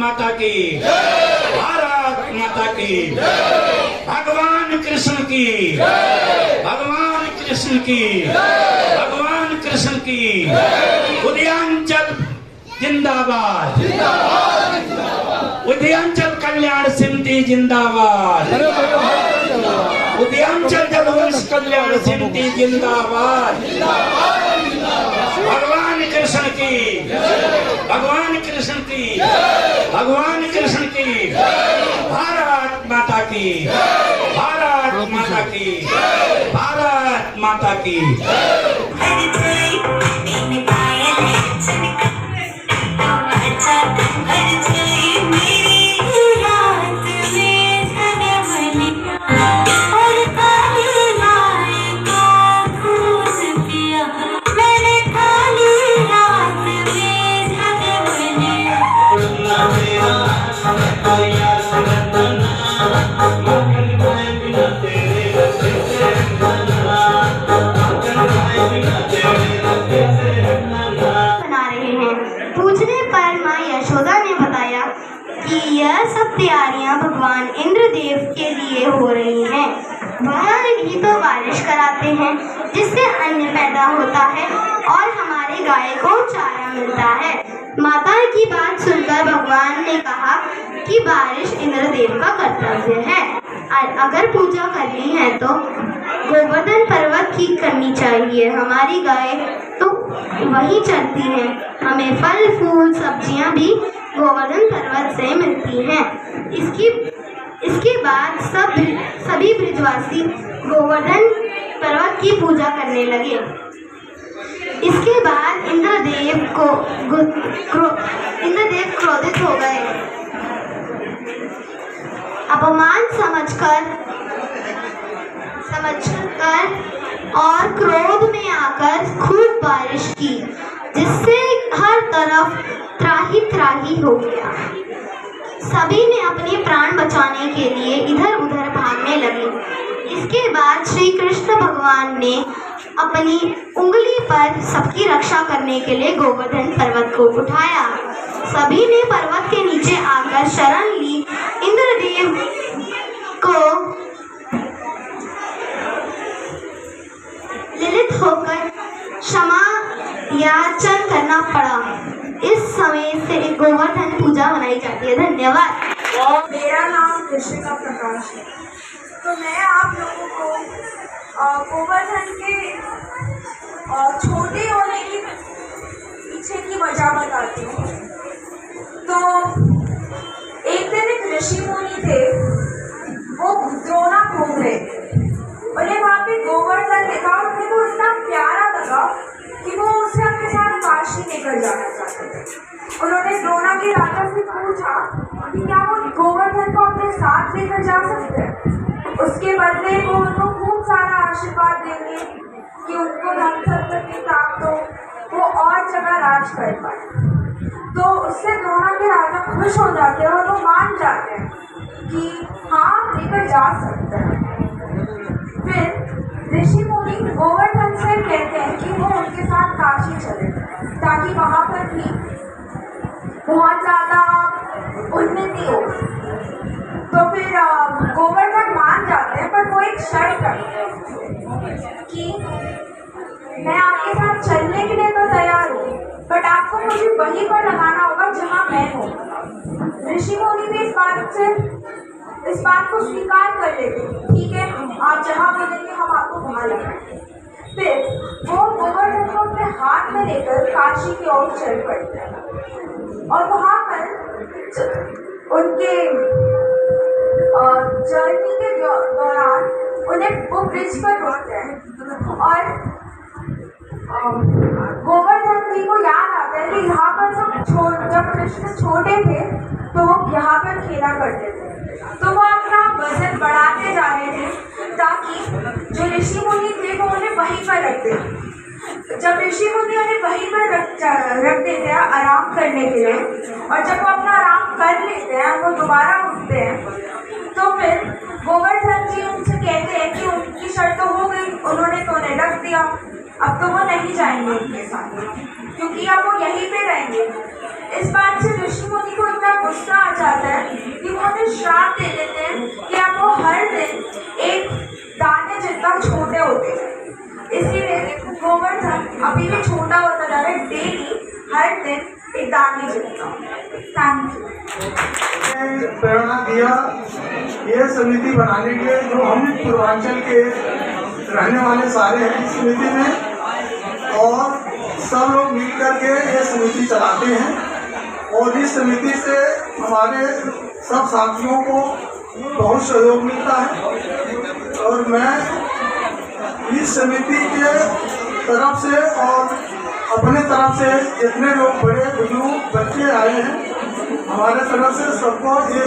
माता की, भारत माता की, भगवान कृष्ण की, भगवान कृष्ण की, भगवान कृष्ण की। उदयांचल जिंदाबाद, उदयांचल कल्याण समिति जिंदाबाद, उदयांचल जलवंश कल्याण समिति जिंदाबाद। भगवान कृष्ण की, भगवान कृष्ण की, भगवान कृष्ण की, भारत माता की, भारत माता की, भारत माता की। यह सब तैयारियां भगवान इंद्रदेव के लिए हो रही हैं। वह ही तो बारिश कराते हैं जिससे अन्न पैदा होता है और हमारे गाय को चारा मिलता है। माता की बात सुनकर भगवान ने कहा कि बारिश इंद्रदेव का कर्तव्य है। अगर पूजा करनी है तो गोवर्धन पर्वत की करनी चाहिए। हमारी गाय तो वही चलती है, हमें फल फूल सब्जियां भी गोवर्धन पर्वत से मिलती हैं। इसके बाद सभी ब्रजवासी गोवर्धन पर्वत की पूजा करने लगे। इसके बाद इंद्रदेव क्रोधित हो गए। अपमान समझकर और क्रोध में आकर खूब बारिश की, जिससे हर तरफ त्राही त्राही हो गया। सभी ने अपने प्राण बचाने के लिए इधर उधर भागने लगे। इसके बाद श्री कृष्ण भगवान ने अपनी उंगली पर सबकी रक्षा करने के लिए गोवर्धन पर्वत को उठाया। सभी ने पर्वत के नीचे आकर शरण ली। इंद्रदेव को ललित होकर क्षमा याचन करना पड़ा। इस समय से गोवर्धन पूजा मनाई जाती है। धन्यवाद। मेरा नाम कृष्णिका प्रकाश है। तो मैं आप लोगों को गोवर्धन के छोटे होने की पीछे की वजह बताती हूँ। तो एक दिन एक ऋषि मुनि थे, वो द्रोणा घूम रहे थे। उन्हें वहाँ पे गोवर्धन देखा, उन्हें वो इतना प्यारा लगा कि वो उससे अपने साथ काशी लेकर जाना चाहते थे। उन्होंने द्रोणा के राजा से पूछा कि क्या वो गोवर्धन को अपने साथ लेकर जा सकते हैं। उसके बदले वो उनको खूब सारा आशीर्वाद देंगे कि उनको धन संपत्ति प्राप्त हो, वो और जगह राज कर पाए। तो उससे द्रोणा के राजा खुश हो जाते हैं और वो मान जाते हैं कि हाँ लेकर जा सकते हैं। फिर ऋषि मुनि गोवर्धन से कहते हैं कि वो उनके साथ काशी चले ताकि वहाँ पर भी बहुत ज़्यादा उन्नति हो। तो फिर गोवर्धन मान जाते हैं, पर वो एक शर्त रखते हैं कि मैं आपके साथ चलने के लिए तो तैयार हूँ, बट आपको मुझे वहीं पर लगाना होगा जहाँ मैं हूँ। ऋषि मुनि भी इस बात को स्वीकार कर लेते, ठीक है आप जहाँ बोलेंगे हम आपको वहाँ लगाएंगे। फिर वो गोवर्धन को अपने हाथ में लेकर काशी की ओर चल पड़ते हैं और वहाँ पर उनके जर्नी के दौरान उन्हें वो ब्रिज पर रुकते हैं और गोवर्धन जी को याद आता है कि यहाँ पर जब कृष्ण छोटे थे तो वो यहाँ पर खेला करते थे। तो वो अपना वजन बढ़ाते जा रहे थे ताकि जो ऋषि मुनि थे वो उन्हें वहीं पर रख दें। जब ऋषि मुनि उन्हें वहीं पर रख देते हैं आराम करने के लिए, और जब वो अपना आराम कर लेते हैं वो दोबारा उठते हैं, तो फिर गोवर्धन जी उनसे कहते हैं कि उनकी शर्त तो हो गई, उन्होंने तो उन्हें रख दिया, अब तो वो नहीं जाएंगे उनके साथ क्योंकि अब वो यहीं पे रहेंगे। इस बात से ऋषि मुनि को इतना गुस्सा आ जाता है कि वो उन्हें श्राप दे देते हैं कि अब वो हर दिन एक दाने जितना छोटे होते हैं। इसीलिए गोवर्धन अभी भी छोटा होता जा रहा है, डेली हर दिन एक दाने जितना। Thank you. प्रेरणा दिया ये समिति बनाने के, जो हम पूर्वांचल के रहने वाले सारे हैं इस समिति में, और सब लोग मिलकर के ये समिति चलाते हैं। और इस समिति से हमारे सब साथियों को बहुत सहयोग मिलता है। और मैं इस समिति के तरफ से और अपने तरफ से जितने लोग बड़े बुजुर्ग बच्चे आए हैं, हमारे तरफ से सबको ये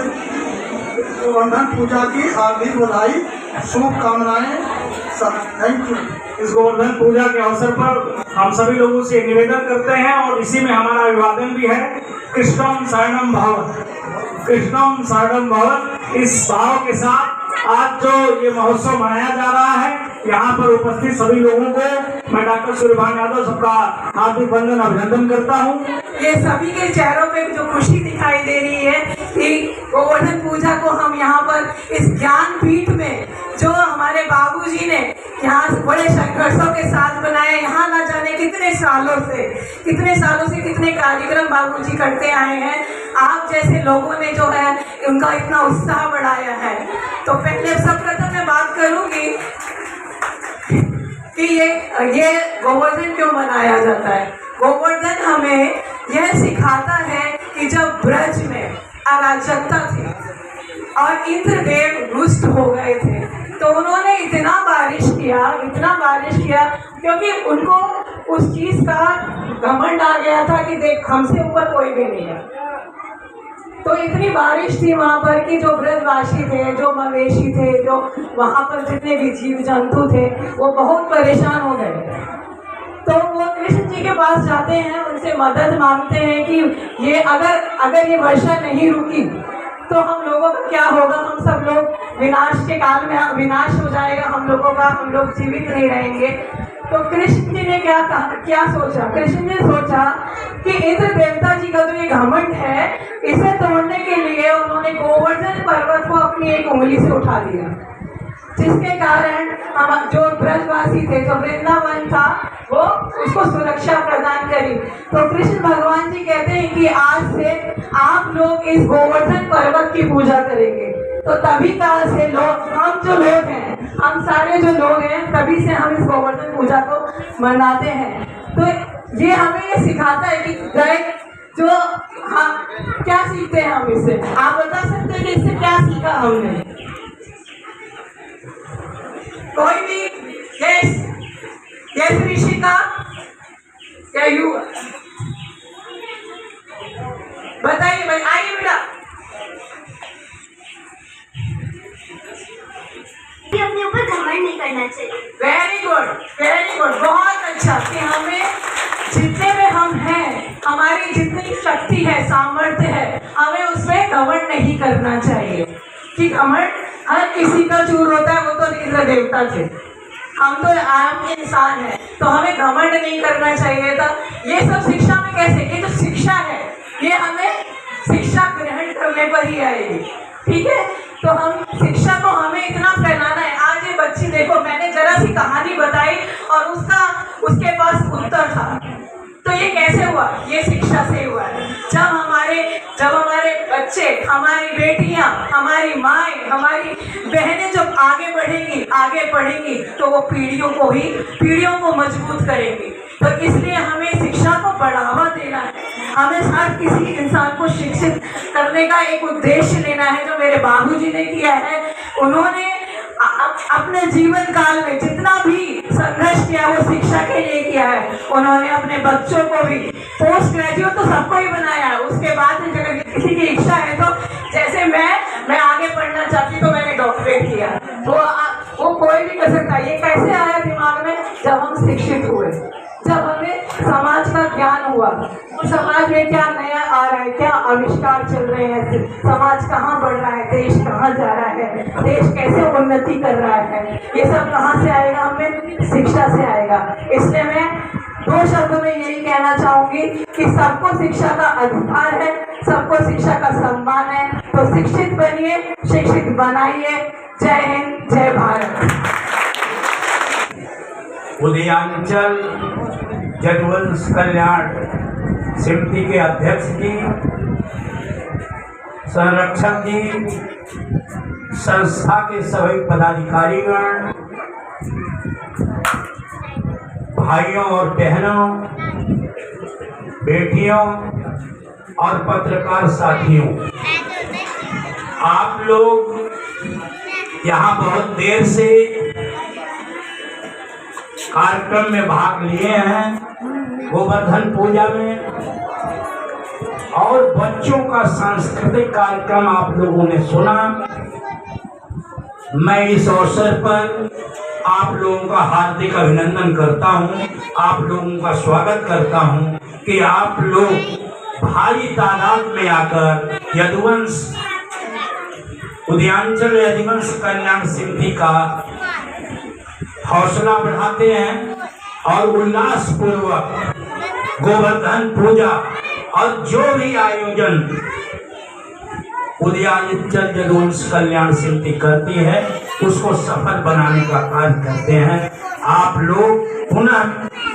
गोवर्धन पूजा की हार्दिक बधाई, शुभकामनाएं। सब थैंक यू। इस गोवर्धन पूजा के अवसर पर हम सभी लोगों से निवेदन करते हैं और इसी में हमारा अभिवादन भी है, कृष्णम शरणम भवत्, कृष्णम शरणम भवत्। इस भाव के साथ आज जो ये महोत्सव मनाया जा रहा है, यहाँ पर उपस्थित सभी लोगों को मैं डॉक्टर सूर्यभान यादव सबका हार्दिक वंदन अभिनंदन करता हूँ। ये सभी के चेहरों पे जो खुशी दिखाई दे रही है कि गोवर्धन पूजा को हम यहाँ पर इस ज्ञान पीठ में, जो हमारे बाबूजी ने यहाँ बड़े संघर्षों के साथ बनाया, यहाँ ना जाने कितने सालों से कितने कार्यक्रम बाबूजी करते आए हैं। आप जैसे लोगों ने जो है उनका इतना उत्साह बढ़ाया है। तो पहले सर्वप्रथम मैं बात करूँगी कि ये गोवर्धन क्यों मनाया जाता है। गोवर्धन हमें यह सिखाता है कि जब ब्रज में अराजकता थी और इंद्रदेव रुष्ट हो गए थे, तो उन्होंने इतना बारिश किया क्योंकि उनको उस चीज़ का घमंड आ गया था कि देख हमसे ऊपर कोई भी नहीं है। तो इतनी बारिश थी वहाँ पर कि जो ब्रजवासी थे, जो मवेशी थे, जो वहाँ पर जितने भी जीव जंतु थे, वो बहुत परेशान हो गए। तो वो कृष्ण जी के पास जाते हैं, उनसे मदद मांगते हैं कि ये अगर ये वर्षा नहीं रुकी तो हम लोगों का क्या होगा, हम सब लोग विनाश के काल में विनाश हो जाएगा हम लोगों का, हम लोग जीवित नहीं रहेंगे। तो कृष्ण जी ने क्या सोचा, कृष्ण ने सोचा कि इंद्र देवता जी का जो ये घमंड है, इसे तोड़ने के लिए उन्होंने गोवर्धन पर्वत को अपनी एक उंगली से उठा लिया, जिसके कारण हम जो ब्रजवासी थे, जो वृंदावन था, वो उसको सुरक्षा प्रदान करी। तो कृष्ण भगवान जी कहते हैं कि आज से आप लोग इस गोवर्धन पर्वत की पूजा करेंगे। तो तभी कहाँ से हम जो लोग हैं, हम सारे जो लोग हैं, तभी से हम इस गोवर्धन पूजा को मनाते हैं। तो ये हमें ये सिखाता है कि जो हम क्या सीखते हैं हम इससे। आप बता सकते हैं कि इससे क्या सीखा हमने? कोई भी यस ऋषिका, क्या यू बताइए भाई, आइए बेटा। अपने ऊपर घमंड नहीं करना चाहिए। वेरी गुड, बहुत अच्छा कि हमें जितने में हम हैं, हमारी जितनी शक्ति है, सामर्थ्य है, हमें उसमें घमंड नहीं करना चाहिए। कि घमंड हर किसी का चूर होता है, वो तो इंद्र देवता थे, हम तो आम इंसान हैं, तो हमें घमंड नहीं करना चाहिए था। ये सब शिक्षा में कैसे, ये जो शिक्षा है ये हमें शिक्षा ग्रहण करने पर ही आएगी, ठीक है। तो हम शिक्षा को हमें इतना फैलाना है। आज ये बच्ची देखो, मैंने जरा सी कहानी बताई और उसके पास उत्तर था। तो ये कैसे हुआ? ये शिक्षा से हुआ है। जब हमारे बच्चे, हमारी बेटियां, हमारी माएँ, हमारी बहनें जब आगे पढ़ेंगी तो वो पीढ़ियों को मजबूत करेंगी। तो इसलिए हमें शिक्षा को बढ़ावा देना है, हमें हर किसी इंसान को शिक्षित करने का एक उद्देश्य लेना है, जो मेरे बाबूजी ने किया है। उन्होंने अपने जीवन काल में जितना भी संघर्ष किया वो शिक्षा के लिए किया है। उन्होंने अपने बच्चों को भी पोस्ट ग्रेजुएट तो सबको ही बनाया है। उसके बाद अगर किसी की इच्छा है तो जैसे मैं आगे पढ़ना चाहती तो मैंने डॉक्टरेट किया, वो कोई भी कर सकता है। ये कैसे आया दिमाग में? जब हम शिक्षित हुए, जब हमें समाज का ज्ञान हुआ, समाज में क्या नया आ रहा है, क्या आविष्कार चल रहे हैं, समाज कहाँ बढ़ रहा है, देश कहाँ जा रहा है, देश कैसे उन्नति कर रहा है, ये सब कहाँ से आएगा? हमें शिक्षा से आएगा। इसलिए मैं 2 दो शब्दों में यही कहना चाहूंगी कि सबको शिक्षा का अधिकार है, सबको शिक्षा का सम्मान है। तो शिक्षित बनिए, शिक्षित बनाइए। जय हिंद, जय भारत। उदयांचल यदुवंश कल्याण समिति के अध्यक्ष जी, संरक्षक जी, संस्था के सभी पदाधिकारीगण, भाइयों और बहनों, बेटियों और पत्रकार साथियों, आप लोग यहाँ बहुत देर से कार्यक्रम में भाग लिए हैं, गोवर्धन पूजा में, और बच्चों का सांस्कृतिक कार्यक्रम आप लोगों ने सुना। मैं इस अवसर पर आप लोगों का हार्दिक अभिनंदन करता हूं, आप लोगों का स्वागत करता हूं कि आप लोग भारी तादाद में आकर यदुवंश उदयांचल यदुवंश कल्याण समिति का हौसला बढ़ाते हैं और उल्लासपूर्वक गोवर्धन पूजा और जो भी आयोजन उदयांचल यदुवंश कल्याण समिति करती है उसको सफल बनाने का कार्य करते हैं। आप लोग पुनः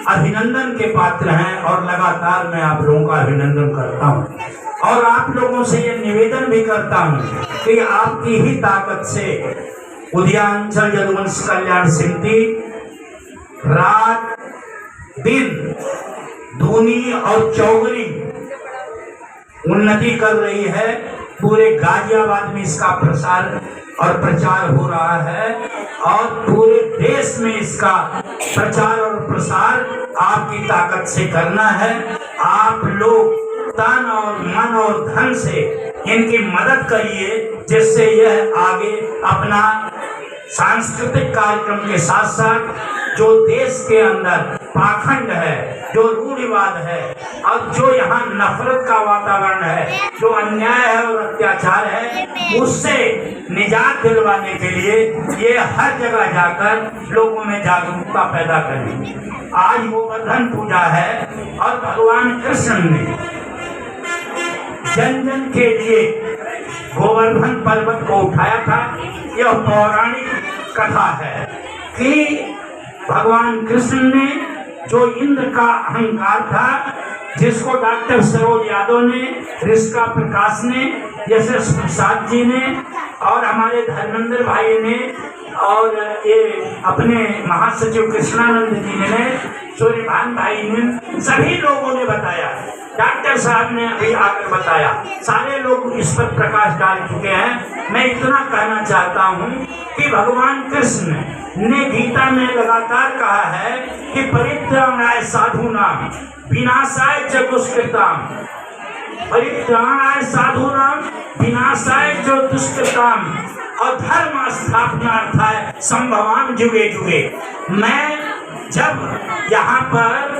अभिनंदन के पात्र हैं और लगातार मैं आप लोगों का अभिनंदन करता हूं और आप लोगों से ये निवेदन भी करता हूं कि आपकी ही ताकत से उदयांचल यदुवंश कल्याण समिति रात दिन दूनी और चौगुनी उन्नति कर रही है। पूरे गाजियाबाद में इसका प्रसार और प्रचार हो रहा है और पूरे देश में इसका प्रचार और प्रसार आपकी ताकत से करना है। आप लोग तन और मन और धन से इनकी मदद करिए जिससे यह आगे अपना सांस्कृतिक कार्यक्रम के साथ साथ जो देश के अंदर पाखंड है, जो रूढ़िवाद है और जो यहाँ नफरत का वातावरण है, जो अन्याय है और अत्याचार है, उससे निजात दिलवाने के लिए ये हर जगह जाकर लोगों में जागरूकता पैदा करें। आज गोवर्धन पूजा है और भगवान कृष्ण ने जन जन के लिए गोवर्धन पर्वत को उठाया था। यह पौराणिक कथा है कि भगवान कृष्ण ने जो इंद्र का अहंकार था, जिसको डॉक्टर सरोज यादव ने, ऋषिका प्रकाश ने, यशस प्रसाद जी ने और हमारे धर्मेंद्र भाई ने और ये अपने महासचिव कृष्णानंद जी ने, सूर्यभान भाई ने, सभी लोगों ने बताया, डॉक्टर साहब ने अभी आकर बताया, सारे लोग इस पर प्रकाश डाल चुके हैं। मैं इतना कहना चाहता हूँ कि भगवान कृष्ण ने गीता में लगातार कहा है कि परित्राणाय साधूनाम विनाशाय च दुष्कृताम, परित्राणाय साधूनाम विनाशाय च दुष्कृताम और धर्म स्थापनार्थाय संभवाम जुगे जुगे। मैं जब यहाँ पर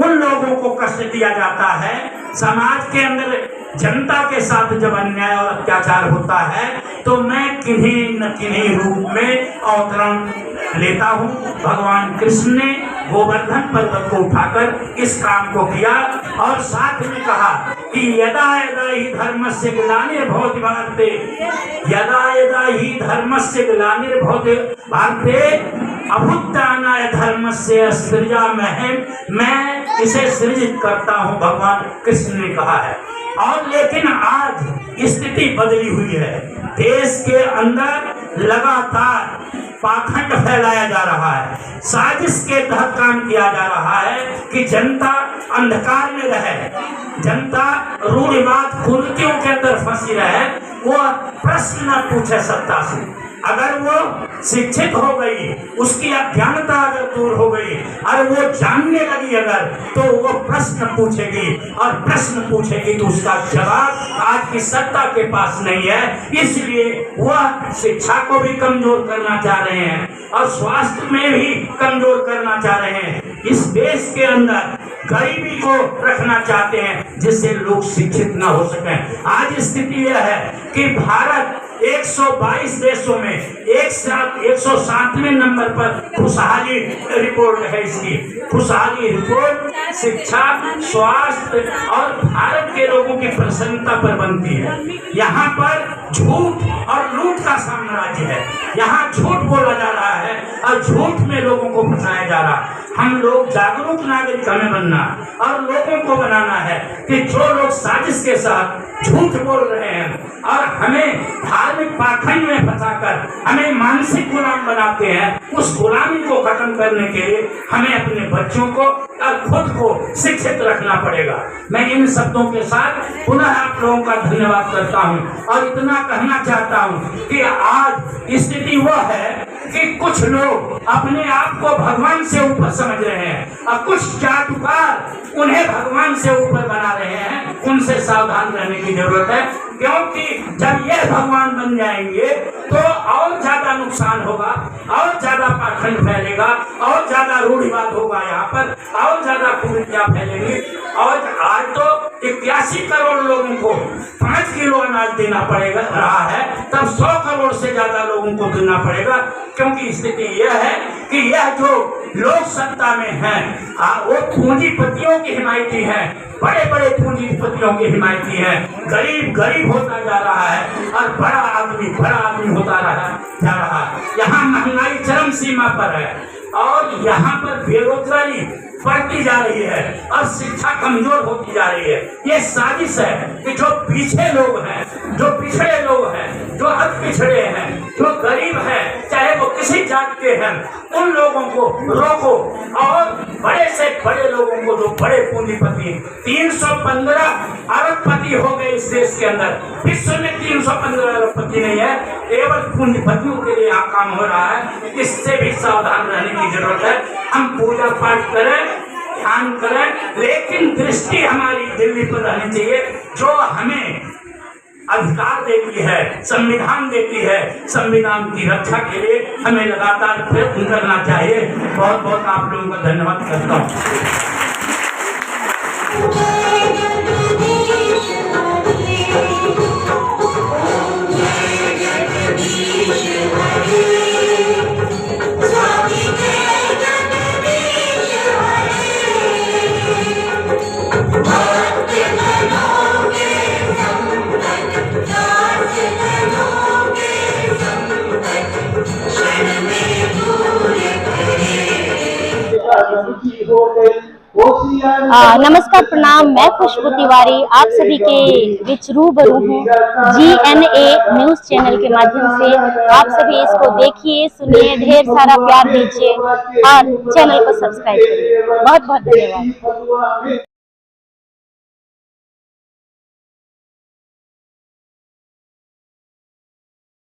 उन लोगों को कष्ट दिया जाता है, समाज के अंदर जनता के साथ जब अन्याय और अत्याचार होता है, तो मैं किन्हीं न किन्हीं रूप में अवतरण लेता हूँ। भगवान कृष्ण ने गोवर्धन पर्वत को उठाकर इस काम को किया और साथ में कहा कि यदा यदा ही धर्मस्य ग्लानिर्भवति भारते, यदा यदा ही धर्मस्य ग्लानिर्भवति भारते अभुत्थानाय धर्मस्य सृजामहे, मैं इसे सृजित करता हूँ, भगवान कृष्ण ने कहा है। और लेकिन आज स्थिति बदली हुई है, देश के अंदर लगातार पाखंड फैलाया जा रहा है, साजिश के तहत काम किया जा रहा है कि जनता अंधकार में रहे, जनता रूढ़िवाद कुरीतियों के अंदर फंसी रहे, वो प्रश्न न पूछे सत्ता से। अगर वो शिक्षित हो गई, उसकी अज्ञानता अगर दूर हो गई और वो जानने लगी अगर, तो वो प्रश्न पूछेगी और प्रश्न पूछेगी तो उसका जवाब आज की सत्ता के पास नहीं है। इसलिए वह शिक्षा को भी कमजोर करना चाह रहे हैं और स्वास्थ्य में भी कमजोर करना चाह रहे हैं। इस देश के अंदर गरीबी को रखना चाहते हैं जिससे लोग शिक्षित न हो सकें। आज स्थिति यह है कि भारत 122 देशों में 107वें नंबर पर खुशहाली रिपोर्ट है। इसकी खुशहाली रिपोर्ट शिक्षा, स्वास्थ्य और भारत के लोगों की प्रसन्नता पर बनती है। यहाँ पर झूठ और लूट का साम्राज्य है। यहाँ झूठ बोला जा रहा है और झूठ में लोगों को फंसाया जा रहा है। हम लोग जागरूक नागरिक हमें बनना और लोगों को बनाना है कि जो लोग साजिश के साथ झूठ बोल रहे हैं और हमें धार्मिक पाखंड में फंसाकर हमें मानसिक गुलाम बनाते हैं, उस गुलामी को खत्म करने के लिए हमें अपने बच्चों को और खुद को शिक्षित रखना पड़ेगा। मैं इन शब्दों के साथ पुनः आप लोगों का धन्यवाद करता हूं और इतना कहना चाहता हूं कि आज स्थिति वह है कि कुछ लोग अपने आप को भगवान से ऊपर समझ रहे हैं और कुछ चाटुकार उन्हें भगवान से ऊपर बना रहे हैं। उनसे सावधान रहने की जरूरत है, क्योंकि जब ये भगवान बन जाएंगे तो और ज्यादा नुकसान होगा, और ज्यादा पाखंड फैलेगा, और ज्यादा रूढ़िवाद होगा, यहाँ पर और ज्यादा कुरीतियां फैलेंगी। और आज तो 81 करोड़ लोगों को 5 किलो अनाज देना पड़ेगा रहा है, तब 100 करोड़ से ज्यादा लोगों को देना पड़ेगा, क्योंकि स्थिति यह है कि यह जो लोग सत्ता में हैं वो पूंजीपतियों की हिमायती है, बड़े बड़े पूंजीपतियों की हिमायती है। गरीब गरीब होता जा रहा है और बड़ा आदमी होता जा रहा है। यहाँ महंगाई चरम सीमा पर है और यहाँ पर बेरोजगारी बढ़ती जा रही है और शिक्षा कमजोर होती जा रही है। ये साजिश है कि जो पीछे लोग हैं, जो पिछड़े लोग हैं, जो अति पिछड़े हैं, जो गरीब हैं, चाहे वो किसी जात के हैं, उन लोगों को रोको और बड़े से बड़े लोगों को, जो बड़े पूंजीपति 315 अरबपति हो गए इस देश के अंदर। विश्व में 315 अरबपति नहीं है, केवल पूंजीपतियों के लिए यहाँ काम हो रहा है। इससे भी सावधान रहने की जरूरत है। हम पूजा पाठ करें, ध्यान करें, लेकिन दृष्टि हमारी दिल्ली पर रहनी चाहिए, जो हमें अधिकार देती है, संविधान देती है। संविधान की रक्षा के लिए हमें लगातार प्रयत्न करना चाहिए। बहुत बहुत आप लोगों का धन्यवाद करता हूँ। नमस्कार, प्रणाम। मैं खुशबू तिवारी आप सभी के बीच रूबरू हूँ GNA न्यूज चैनल के माध्यम से। आप सभी इसको देखिए, सुनिए, ढेर सारा प्यार दीजिए और चैनल को सब्सक्राइब करिए। बहुत बहुत धन्यवाद।